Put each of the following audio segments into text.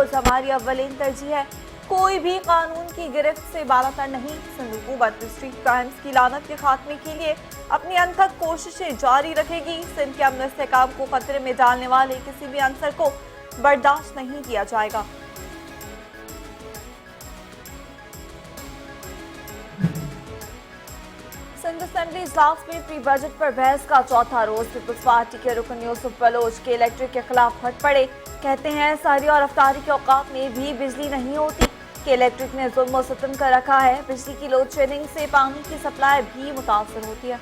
तहफ़्फ़ुज़ हमारी अव्वलीन तरजीह है। कोई भी कानून की गिरफ्त से बालातर नहीं। सिंध हुकूमत स्ट्रीट क्राइम्स की लानत के खात्मे के लिए अपनी अनथक कोशिशें जारी रखेगी। सिंध के अमन इस्तेहकाम को खतरे में डालने वाले किसी भी अंसर को बर्दाश्त नहीं किया जाएगा। सिंध असेंबली इजलास में प्री बजट पर बहस का चौथा रोज पीपल्स पार्टी के रुकन यूसुफ बलोच के इलेक्ट्रिक के खिलाफ फट पड़े। कहते हैं सहरी और अफ्तारी के औकात में भी बिजली नहीं होती कि इलेक्ट्रिक ने जुल्म और सितम कर रखा है। बिजली की लोड शेडिंग से पानी की सप्लाई भी मुतासर होती है।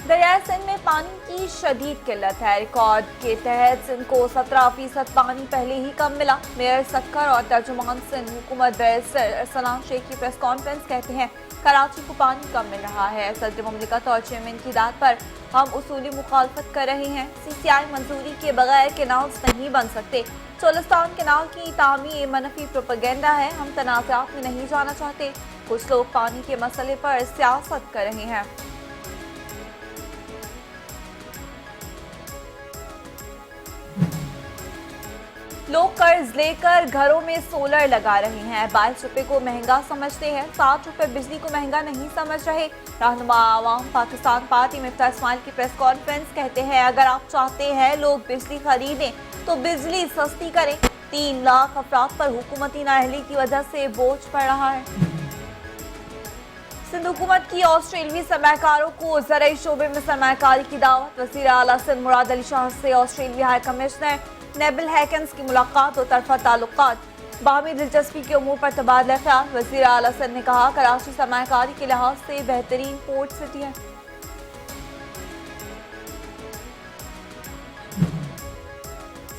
दरियाए सिंध में पानी की शदीद किल्लत है। रिकॉर्ड के तहत सिंध को 17% पानी पहले ही कम मिला। मेयर सक्कर और तर्जुमान सिंध हुकूमत बैरिस्टर अरसलान शेख की प्रेस कॉन्फ्रेंस कहते हैं कराची को पानी कम मिल रहा है। सदर मुमलिकत और चेयरमैन की दाद पर हम उसूली मुखालफत कर रहे हैं। CCI मंजूरी के बगैर कैनाल्स नहीं बन सकते। चोलिस्तान कैनाल की तामीर मनफी प्रोपेगेंडा है। हम तनाज़ात में नहीं जाना चाहते। कुछ लोग पानी के मसले पर सियासत कर रहे हैं। लोग कर्ज लेकर घरों में सोलर लगा रहे हैं। 22 रुपए को महंगा समझते हैं। 60 रुपए बिजली को महंगा नहीं समझ रहे। रहनुमा आवाम पाकिस्तान पार्टी मिफ्ताह इस्माइल की प्रेस कॉन्फ्रेंस कहते हैं अगर आप चाहते हैं लोग बिजली खरीदें तो बिजली सस्ती करें। 3 लाख अफराद पर हुकूमती नाअहली की वजह से बोझ पड़ रहा है। सिंध हुकूमत की ऑस्ट्रेलियावी सरमाकारों को ज़राई शोबे में सरमाकारी की दावत। वज़ीर आला सिंध मुराद अली शाह से ऑस्ट्रेलियावी हाई कमिश्नर नेबिल हैकन्स की मुलाकात और तरफा ताल्लुकात। बाहमी दिलचस्पी के उमूर पर तबादला ख्याल। वज़ीर आला सिंध ने कहा कराची सरमाकारी के लिहाज से बेहतरीन पोर्ट सिटी है।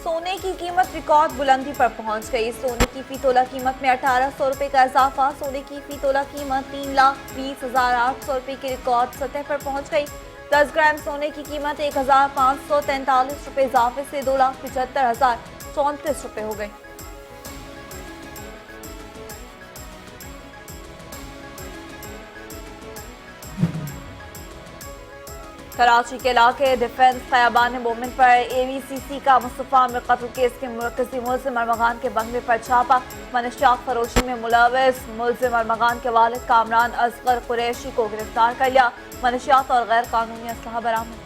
सोने की कीमत रिकॉर्ड बुलंदी पर पहुंच गई। सोने की फी तोला कीमत में 1800 रुपए का इजाफा। सोने की फी तोला कीमत 3,20,800 रुपए की रिकॉर्ड सतह पर पहुंच गई। 10 ग्राम सोने की कीमत 1,543 रुपए इजाफे से 2,75,034 रुपए हो गई। कराची के इलाके डिफेंस खयाबान मोमिन पर AVCC का मुस्तफा आमिर कत्ल केस के मरकजी मुलजिम अरमगान के बंगले पर छापा। मनशियात फरोशी में मुलविस मुलजिम अरमगान के वालिद कामरान असगर कुरैशी को गिरफ्तार कर लिया। मनशियात और गैर कानूनी असलहा बरामद।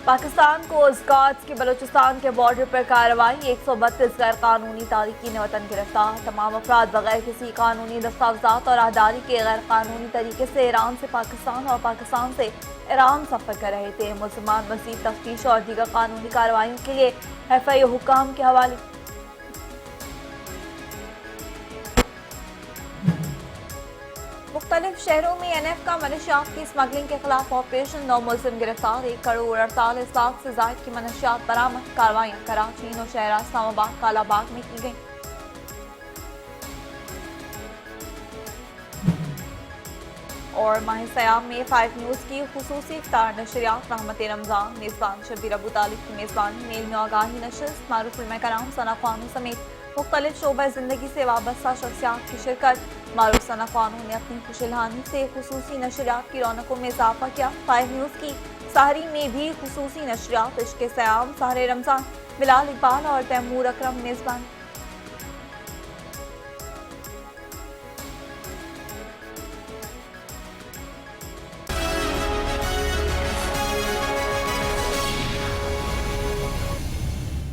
पाकिस्तान कोस्ट गार्ड्स की बलूचिस्तान के बॉर्डर पर कार्रवाई। 132 गैर कानूनी तारिकीन वतन गिरफ्तार। तमाम अफराद बगैर किसी कानूनी दस्तावेजात और आधारी के गैर कानूनी तरीके से ईरान से पाकिस्तान और पाकिस्तान से ईरान सफर कर रहे थे। मुसलमान मज़ीद तफ्तीश और दीगर कानूनी कार्रवाइयों के लिए FIA हुकाम के हवाले। मुख्तलिफ शहरों में NF का मनशियात की स्मगलिंग के खिलाफ ऑपरेशन। 9 मुलजिम गिरफ्तार। 1 करोड़ 48 लाख से ज्यादा की मनशियात बरामद। कार्रवाइयाँ कराची, नौशहरा, इस्लामाबाद, कालाबाग में की गई। और माह सयाम में 5 न्यूज़ की खुसूसी इफ्तार नशरियात। रहमत रमज़ान मेज़बान शबीर अबू तालिब की मेज़बानी में इल्मी आगाही नशस्त। मारूफ उलमा कराम, सना ख़ानों समेत मुख्तलिफ शोबा ज़िंदगी से वाबस्ता शख्सियात की शिरकत। मारूफ सना ख़ानों ने अपनी खुशलहानी से खुसूसी नशरियात की रौनकों में इजाफा किया। 5 न्यूज़ की सहरी में भी खुसूसी नशरियात। इश्क़ सयाम, सहरे रमज़ान, बिलाल इकबाल और तैमूर अकरम मेज़बान।